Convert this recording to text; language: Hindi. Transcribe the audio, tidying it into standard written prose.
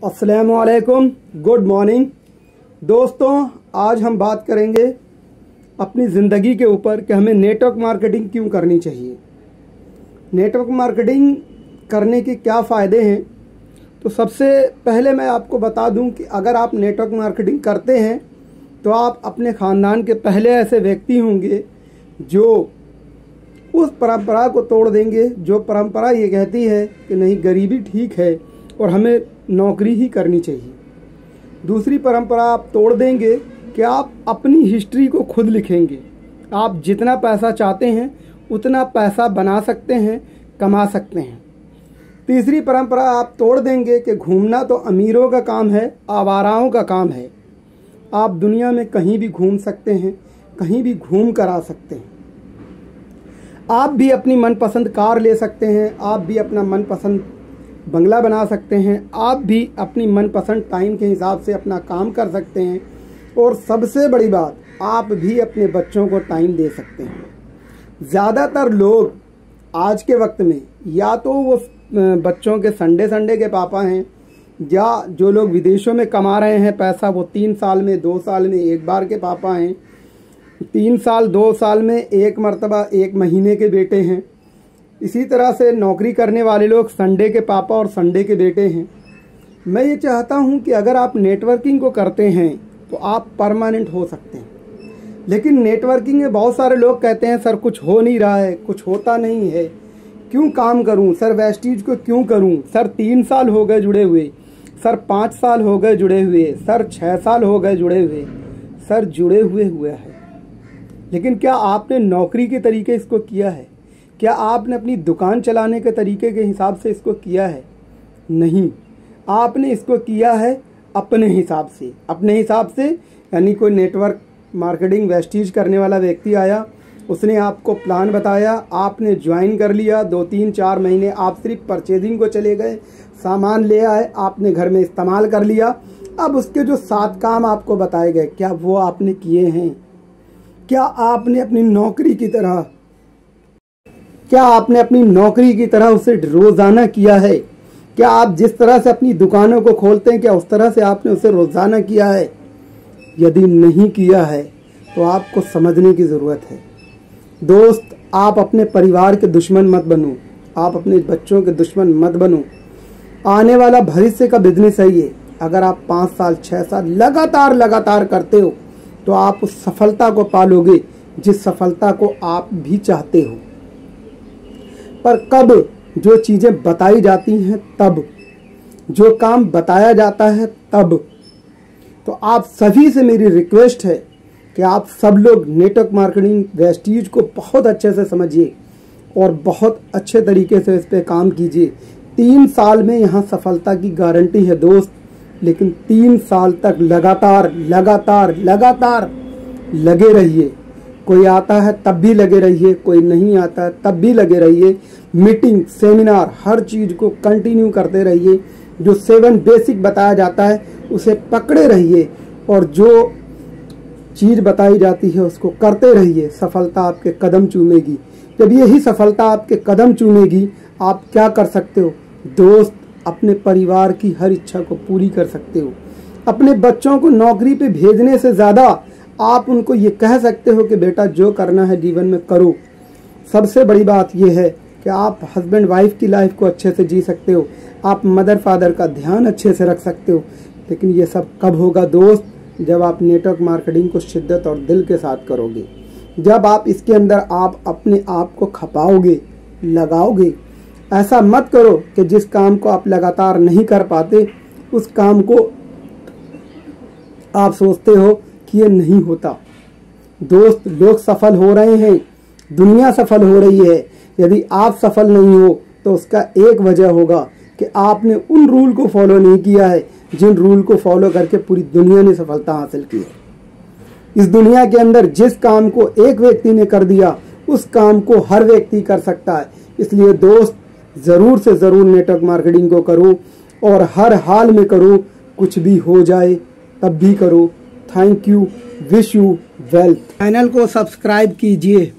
अस्सलामुअलैकुम, गुड मॉर्निंग दोस्तों। आज हम बात करेंगे अपनी ज़िंदगी के ऊपर कि हमें नेटवर्क मार्केटिंग क्यों करनी चाहिए। नेटवर्क मार्केटिंग करने के क्या फ़ायदे हैं। तो सबसे पहले मैं आपको बता दूं कि अगर आप नेटवर्क मार्केटिंग करते हैं तो आप अपने ख़ानदान के पहले ऐसे व्यक्ति होंगे जो उस परंपरा को तोड़ देंगे जो परंपरा ये कहती है कि नहीं, गरीबी ठीक है और हमें नौकरी ही करनी चाहिए। दूसरी परंपरा आप तोड़ देंगे कि आप अपनी हिस्ट्री को खुद लिखेंगे। आप जितना पैसा चाहते हैं उतना पैसा बना सकते हैं, कमा सकते हैं। तीसरी परंपरा आप तोड़ देंगे कि घूमना तो अमीरों का काम है, आवाराओं का काम है। आप दुनिया में कहीं भी घूम सकते हैं, कहीं भी घूम कर आ सकते हैं। आप भी अपनी मनपसंद कार ले सकते हैं, आप भी अपना मनपसंद बंगला बना सकते हैं, आप भी अपनी मनपसंद टाइम के हिसाब से अपना काम कर सकते हैं और सबसे बड़ी बात, आप भी अपने बच्चों को टाइम दे सकते हैं। ज़्यादातर लोग आज के वक्त में या तो वो बच्चों के संडे के पापा हैं, या जो लोग विदेशों में कमा रहे हैं पैसा, वो 3 साल में 2 साल में एक बार के पापा हैं, 3 साल 2 साल में एक मर्तबा 1 महीने के बेटे हैं। इसी तरह से नौकरी करने वाले लोग संडे के पापा और संडे के बेटे हैं। मैं ये चाहता हूँ कि अगर आप नेटवर्किंग को करते हैं तो आप परमानेंट हो सकते हैं। लेकिन नेटवर्किंग में बहुत सारे लोग कहते हैं सर कुछ हो नहीं रहा है, कुछ होता नहीं है, क्यों काम करूं सर, वेस्टीज को क्यों करूं सर, 3 साल हो गए जुड़े हुए, सर 5 साल हो गए जुड़े हुए, सर 6 साल हो गए जुड़े हुए। सर जुड़े हुए है, लेकिन क्या आपने नौकरी के तरीके इसको किया है? क्या आपने अपनी दुकान चलाने के तरीके के हिसाब से इसको किया है? नहीं, आपने इसको किया है अपने हिसाब से। अपने हिसाब से यानी कोई नेटवर्क मार्केटिंग वेस्टीज करने वाला व्यक्ति आया, उसने आपको प्लान बताया, आपने ज्वाइन कर लिया। 2-3-4 महीने आप सिर्फ परचेजिंग को चले गए, सामान ले आए, आपने घर में इस्तेमाल कर लिया। अब उसके जो 7 काम आपको बताए गए, क्या वो आपने किए हैं? क्या आपने अपनी नौकरी की तरह उसे रोज़ाना किया है? क्या आप जिस तरह से अपनी दुकानों को खोलते हैं, क्या उस तरह से आपने उसे रोज़ाना किया है? यदि नहीं किया है तो आपको समझने की ज़रूरत है। दोस्त, आप अपने परिवार के दुश्मन मत बनो, आप अपने बच्चों के दुश्मन मत बनो। आने वाला भविष्य का बिजनेस है ये। अगर आप 5 साल 6 साल लगातार करते हो तो आप उस सफलता को पालोगे जिस सफलता को आप भी चाहते हो। पर कब? जो चीज़ें बताई जाती हैं तब, जो काम बताया जाता है तब। तो आप सभी से मेरी रिक्वेस्ट है कि आप सब लोग नेटवर्क मार्केटिंग वेस्टीज को बहुत अच्छे से समझिए और बहुत अच्छे तरीके से इस पे काम कीजिए। 3 साल में यहाँ सफलता की गारंटी है दोस्त, लेकिन 3 साल तक लगातार लगे रहिए। कोई आता है तब भी लगे रहिए, कोई नहीं आता है तब भी लगे रहिए। मीटिंग, सेमिनार, हर चीज़ को कंटिन्यू करते रहिए। जो 7 बेसिक बताया जाता है उसे पकड़े रहिए और जो चीज़ बताई जाती है उसको करते रहिए। सफलता आपके कदम चूमेगी। जब यही सफलता आपके कदम चूमेगी, आप क्या कर सकते हो दोस्त? अपने परिवार की हर इच्छा को पूरी कर सकते हो। अपने बच्चों को नौकरी पे भेजने से ज़्यादा आप उनको ये कह सकते हो कि बेटा जो करना है जीवन में करो। सबसे बड़ी बात यह है कि आप हस्बैंड वाइफ की लाइफ को अच्छे से जी सकते हो, आप मदर फादर का ध्यान अच्छे से रख सकते हो। लेकिन ये सब कब होगा दोस्त? जब आप नेटवर्क मार्केटिंग को शिद्दत और दिल के साथ करोगे, जब आप इसके अंदर आप अपने आप को खपाओगे, लगाओगे। ऐसा मत करो कि जिस काम को आप लगातार नहीं कर पाते उस काम को आप सोचते हो कि ये नहीं होता। दोस्त, लोग सफल हो रहे हैं, दुनिया सफल हो रही है। यदि आप सफल नहीं हो तो उसका एक वजह होगा कि आपने उन रूल को फॉलो नहीं किया है जिन रूल को फॉलो करके पूरी दुनिया ने सफलता हासिल की है। इस दुनिया के अंदर जिस काम को एक व्यक्ति ने कर दिया उस काम को हर व्यक्ति कर सकता है। इसलिए दोस्त, ज़रूर से ज़रूर नेटवर्क मार्केटिंग को करो और हर हाल में करो। कुछ भी हो जाए तब भी करो। Thank you, wish you wealth. Channel को सब्सक्राइब कीजिए।